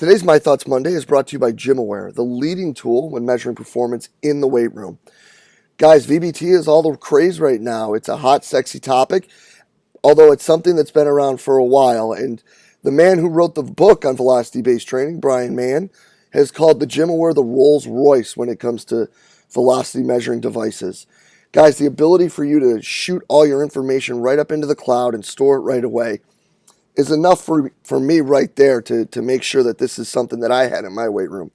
Today's My Thoughts Monday is brought to you by GymAware, the leading tool when measuring performance in the weight room. Guys, VBT is all the craze right now. It's a hot, sexy topic, although it's something that's been around for a while. And the man who wrote the book on velocity-based training, Brian Mann, has called the GymAware the Rolls Royce when it comes to velocity measuring devices. Guys, the ability for you to shoot all your information right up into the cloud and store it right away is enough for me right there to make sure that this is something that I had in my weight room.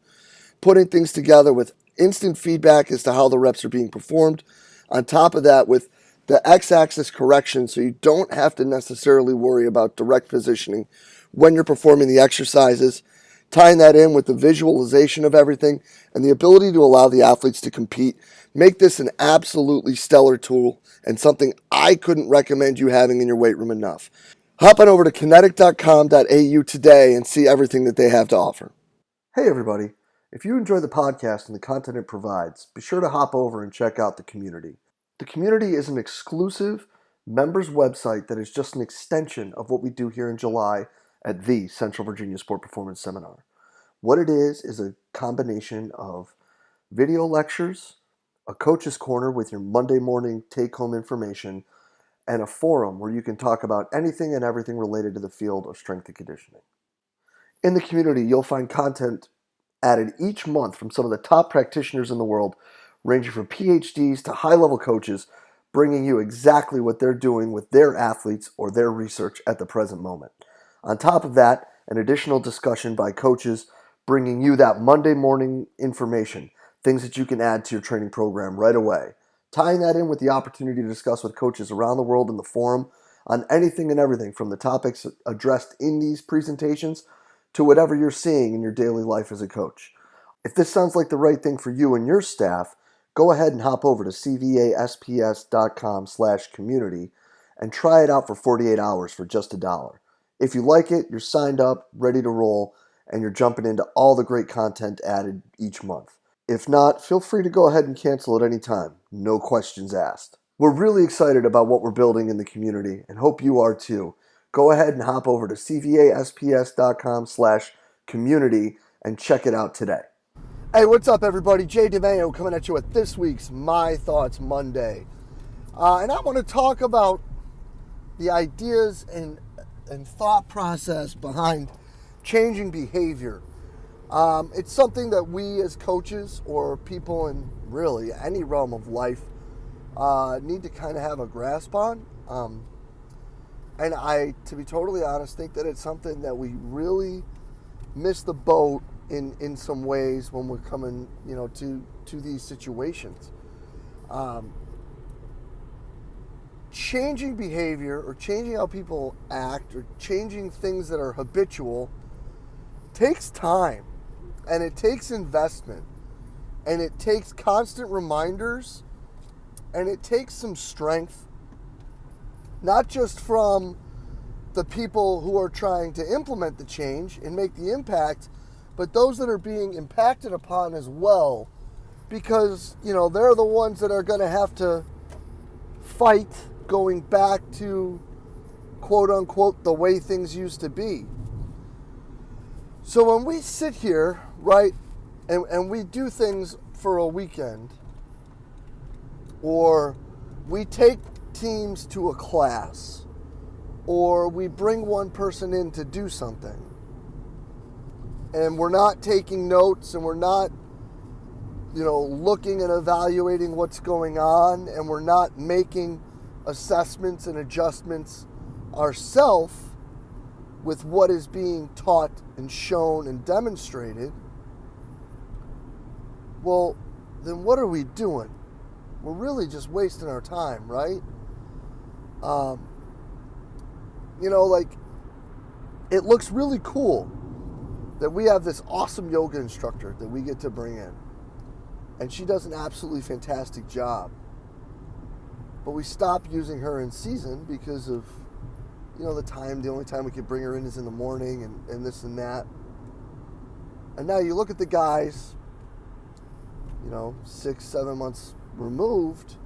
Putting things together with instant feedback as to how the reps are being performed. On top of that, with the x-axis correction, so you don't have to necessarily worry about direct positioning when you're performing the exercises. Tying that in with the visualization of everything and the ability to allow the athletes to compete. Make this an absolutely stellar tool and something I couldn't recommend you having in your weight room enough. Hop on over to kinetic.com.au today and see everything that they have to offer. Hey everybody, if you enjoy the podcast and the content it provides, be sure to hop over and check out the community. The community is an exclusive members website that is just an extension of what we do here in July at the Central Virginia Sport Performance Seminar. What it is a combination of video lectures, a coach's corner with your Monday morning take-home information, and a forum where you can talk about anything and everything related to the field of strength and conditioning. In the community, you'll find content added each month from some of the top practitioners in the world, ranging from PhDs to high-level coaches, bringing you exactly what they're doing with their athletes or their research at the present moment. On top of that, an additional discussion by coaches bringing you that Monday morning information, things that you can add to your training program right away. Tying that in with the opportunity to discuss with coaches around the world in the forum on anything and everything from the topics addressed in these presentations to whatever you're seeing in your daily life as a coach. If this sounds like the right thing for you and your staff, go ahead and hop over to cvasps.com/community and try it out for 48 hours for just $1. If you like it, you're signed up, ready to roll, and you're jumping into all the great content added each month. If not, feel free to go ahead and cancel at any time. No questions asked. We're really excited about what we're building in the community and hope you are too. Go ahead and hop over to cvasps.com/community and check it out today. Hey, what's up everybody? DeMayo coming at you with this week's My Thoughts Monday. And I want to talk about the ideas and thought process behind changing behavior. It's something that we as coaches or people in really any realm of life need to kind of have a grasp on. And I, to be totally honest, think that it's something that we really miss the boat in some ways when we're coming, to these situations. Changing behavior or changing how people act or changing things that are habitual takes time. And it takes investment, and it takes constant reminders, and it takes some strength, not just from the people who are trying to implement the change and make the impact, but those that are being impacted upon as well, because, they're the ones that are going to have to fight going back to, quote unquote, the way things used to be. So when we sit here, right, and we do things for a weekend, or we take teams to a class, or we bring one person in to do something, and we're not taking notes, and we're not, looking and evaluating what's going on, and we're not making assessments and adjustments ourselves with what is being taught and shown and demonstrated, well, then what are we doing? We're really just wasting our time, right? It looks really cool that we have this awesome yoga instructor that we get to bring in. And she does an absolutely fantastic job. But we stop using her in season because of the only time we could bring her in is in the morning and this and that. And now you look at the guys, 6-7 months removed,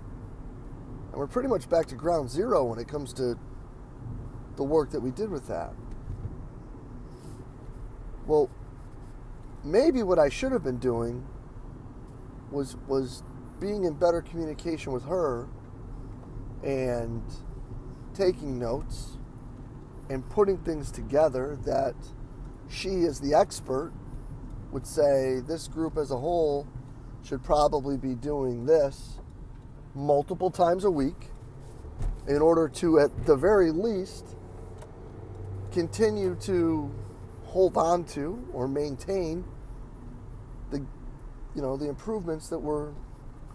and we're pretty much back to ground zero when it comes to the work that we did with that. Well, maybe what I should have been doing was being in better communication with her and taking notes and putting things together that she, as the expert, would say this group as a whole should probably be doing this multiple times a week in order to, at the very least, continue to hold on to or maintain the improvements that were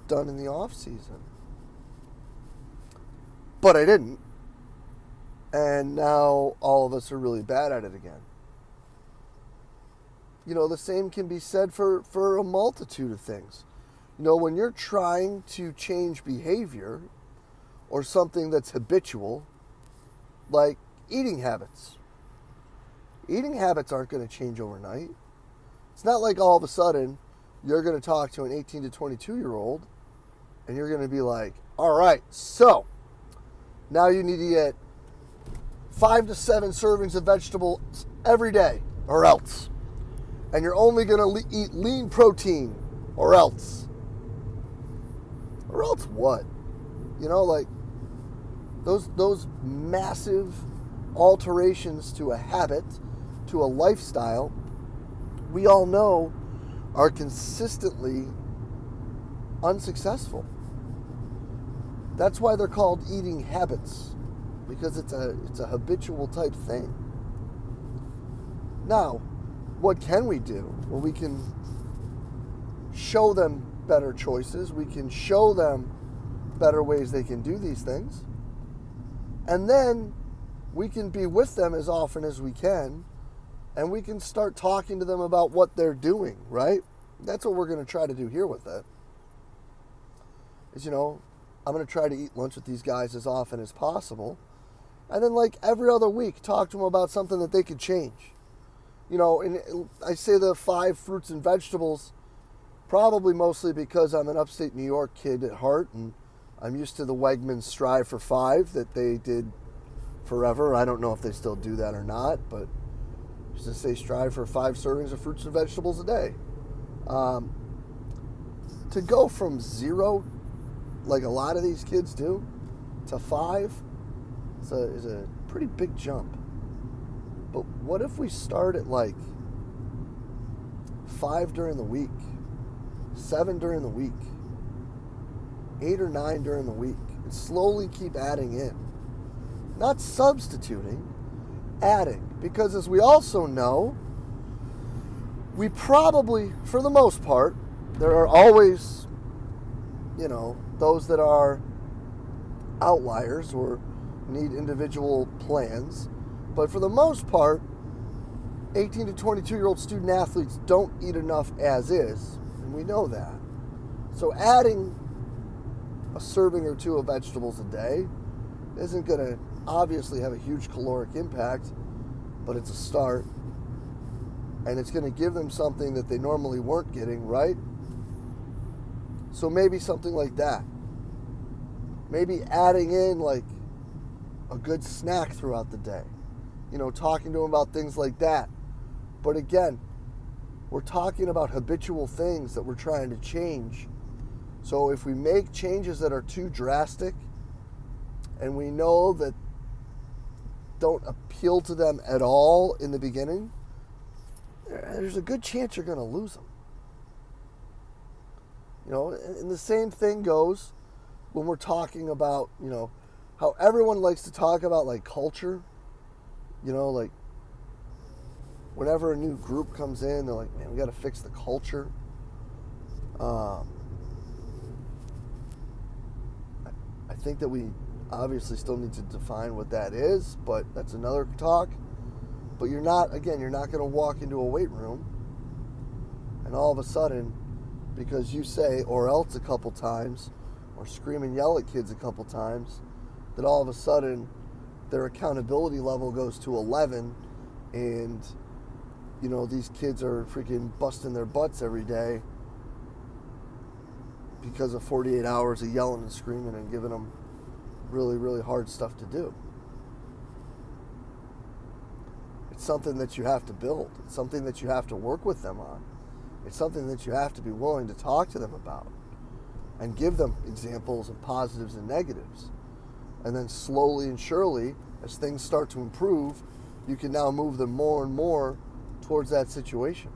done in the off season. But I didn't. And now all of us are really bad at it again. The same can be said for a multitude of things. When you're trying to change behavior or something that's habitual, like eating habits. Eating habits aren't going to change overnight. It's not like all of a sudden you're going to talk to an 18 to 22-year-old and you're going to be like, all right, so now you need to get 5 to 7 servings of vegetables every day or else. And you're only going to eat lean protein or else. Or else what? Like those massive alterations to a habit, to a lifestyle, we all know are consistently unsuccessful. That's why they're called eating habits, because it's a habitual type thing. Now, what can we do? Well, we can show them better choices. We can show them better ways they can do these things. And then we can be with them as often as we can, and we can start talking to them about what they're doing, right? That's what we're going to try to do here with it. Is, I'm going to try to eat lunch with these guys as often as possible. And then, like every other week, talk to them about something that they could change. And I say the 5 fruits and vegetables probably mostly because I'm an upstate New York kid at heart, and I'm used to the Wegmans Strive for 5 that they did forever. I don't know if they still do that or not, but just to say strive for 5 servings of fruits and vegetables a day. To go from 0, like a lot of these kids do, to 5 is a pretty big jump. But what if we start at like 5 during the week, 7 during the week, 8 or 9 during the week, and slowly keep adding in? Not substituting, adding. Because as we also know, we probably, for the most part, there are always, those that are outliers or need individual plans. But for the most part, 18 to 22-year-old student athletes don't eat enough as is, and we know that. So adding a serving or 2 of vegetables a day isn't going to obviously have a huge caloric impact, but it's a start. And it's going to give them something that they normally weren't getting, right? So maybe something like that. Maybe adding in like a good snack throughout the day. Talking to them about things like that. But again, we're talking about habitual things that we're trying to change. So if we make changes that are too drastic and we know that don't appeal to them at all in the beginning, there's a good chance you're going to lose them. And the same thing goes when we're talking about, how everyone likes to talk about like culture. Like whenever a new group comes in, they're like, man, we got to fix the culture. I think that we obviously still need to define what that is, but that's another talk. But you're not going to walk into a weight room and all of a sudden, because you say or else a couple times or scream and yell at kids a couple times, that all of a sudden their accountability level goes to 11 and, these kids are freaking busting their butts every day because of 48 hours of yelling and screaming and giving them really, really hard stuff to do. It's something that you have to build. It's something that you have to work with them on. It's something that you have to be willing to talk to them about and give them examples of positives and negatives. And then slowly and surely, as things start to improve, you can now move them more and more towards that situation.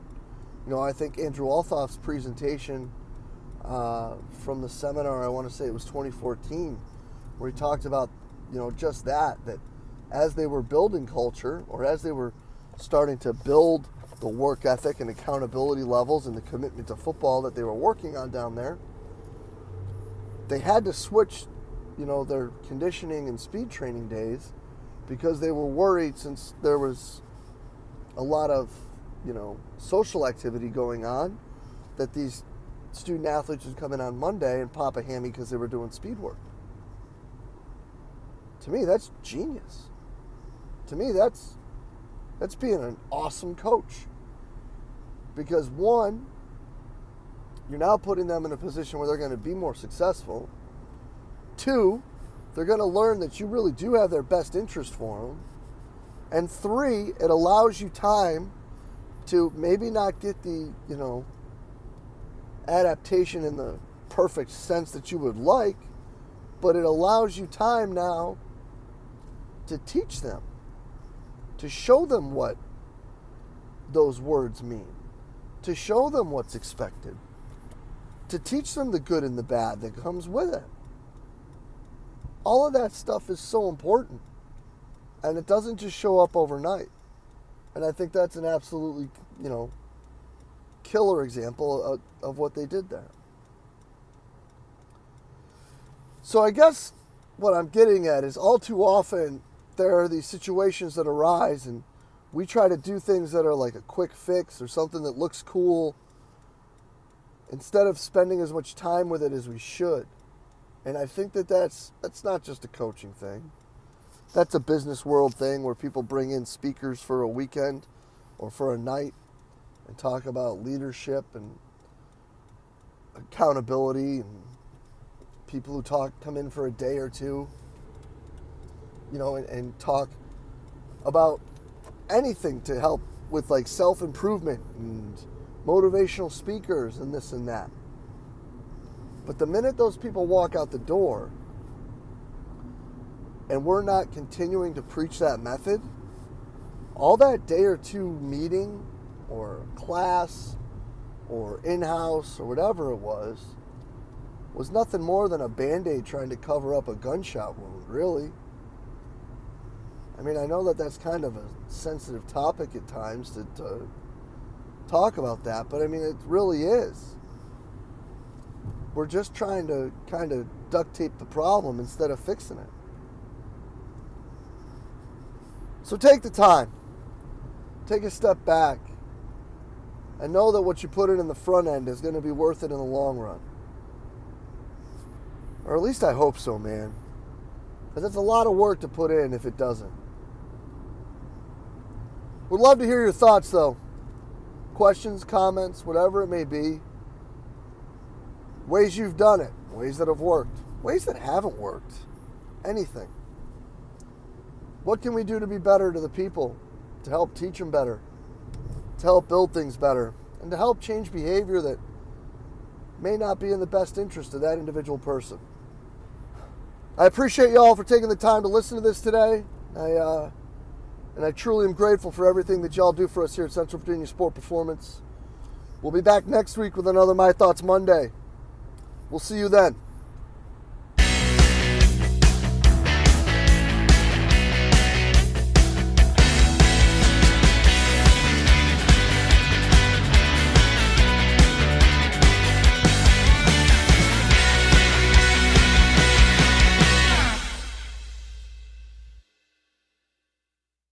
I think Andrew Althoff's presentation from the seminar, I want to say it was 2014, where he talked about, just that as they were building culture, or as they were starting to build the work ethic and accountability levels and the commitment to football that they were working on down there, they had to switch, their conditioning and speed training days, because they were worried, since there was a lot of, social activity going on, that these student athletes would come in on Monday and pop a hammy because they were doing speed work. To me, that's genius. To me, that's being an awesome coach. Because one, you're now putting them in a position where they're going to be more successful. Two, they're going to learn that you really do have their best interest for them. And three, it allows you time to maybe not get the, adaptation in the perfect sense that you would like, but it allows you time now to teach them, to show them what those words mean, to show them what's expected, to teach them the good and the bad that comes with it. All of that stuff is so important, and it doesn't just show up overnight. And I think that's an absolutely, killer example of what they did there. So I guess what I'm getting at is, all too often there are these situations that arise, and we try to do things that are like a quick fix or something that looks cool, instead of spending as much time with it as we should. And I think that's not just a coaching thing. That's a business world thing, where people bring in speakers for a weekend or for a night and talk about leadership and accountability, and people who come in for a day or two, and talk about anything to help with like self-improvement and motivational speakers and this and that. But the minute those people walk out the door and we're not continuing to preach that method, all that day or two meeting or class or in-house or whatever it was nothing more than a Band-Aid trying to cover up a gunshot wound, really. I mean, I know that that's kind of a sensitive topic at times to talk about that, but I mean, it really is. We're just trying to kind of duct tape the problem instead of fixing it. So take the time. Take a step back. And know that what you put in the front end is going to be worth it in the long run. Or at least I hope so, man. Because it's a lot of work to put in if it doesn't. Would love to hear your thoughts, though. Questions, comments, whatever it may be. Ways you've done it. Ways that have worked. Ways that haven't worked. Anything. What can we do to be better to the people? To help teach them better? To help build things better? And to help change behavior that may not be in the best interest of that individual person. I appreciate y'all for taking the time to listen to this today. And I truly am grateful for everything that y'all do for us here at Central Virginia Sport Performance. We'll be back next week with another My Thoughts Monday. We'll see you then.